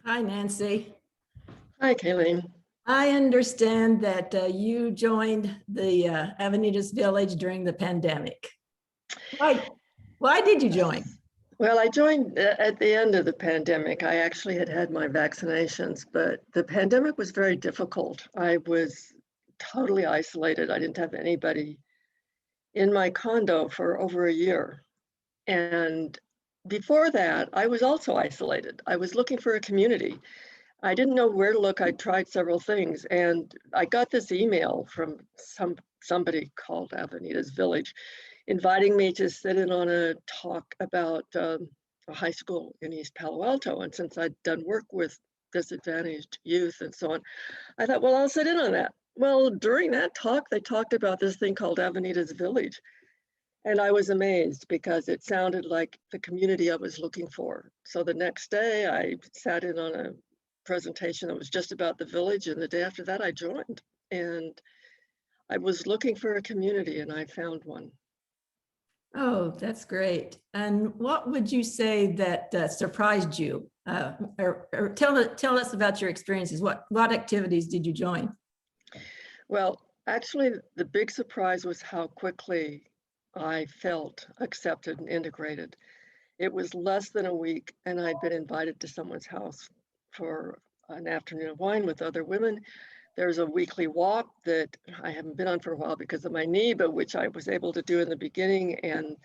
Hi, Nancy. Hi, Kayleen. I understand that you joined the Avenidas Village during the pandemic. Why, why did you join? Well, I joined at the end of the pandemic. I actually had my vaccinations, but the pandemic was very difficult. I was totally isolated. I didn't have anybody in my condo for over a year. And before that, I was also isolated. I was looking for a community. I didn't know where to look. I tried several things, and I got this email from somebody called Avenidas Village, inviting me to sit in on a talk about a high school in East Palo Alto. And since I'd done work with disadvantaged youth and so on, I thought, well, I'll sit in on that. Well, during that talk, they talked about this thing called Avenidas Village. And I was amazed because it sounded like the community I was looking for. So the next day, I sat in on a presentation that was just about the village. And the day after that, I joined. And I was looking for a community and I found one. Oh, that's great. And what would you say that surprised you? Or tell us about your experiences. What activities did you join? Well, actually, the big surprise was how quickly I felt accepted and integrated. It was less than a week, and I'd been invited to someone's house for an afternoon of wine with other women. There's a weekly walk that I haven't been on for a while because of my knee, but which I was able to do in the beginning. And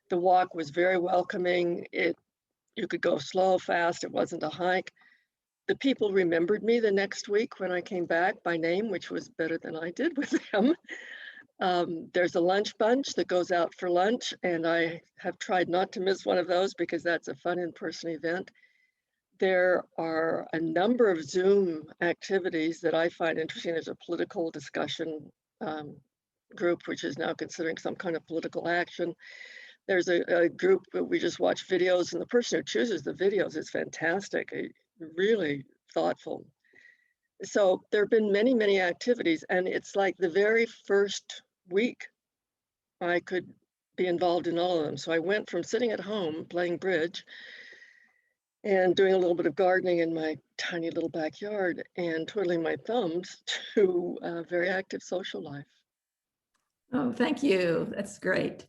the walk was very welcoming. You could go slow, fast. It wasn't a hike. The people remembered me the next week when I came back by name, which was better than I did with them. There's a lunch bunch that goes out for lunch, and I have tried not to miss one of those because that's a fun in-person event. There are a number of Zoom activities that I find interesting. There's a political discussion group, which is now considering some kind of political action. There's a group that we just watch videos, and the person who chooses the videos is fantastic, really thoughtful. So there have been many, many activities, and it's like the very first week I could be involved in all of them. So I went from sitting at home playing bridge and doing a little bit of gardening in my tiny little backyard and twiddling my thumbs to a very active social life. Oh, thank you. That's great.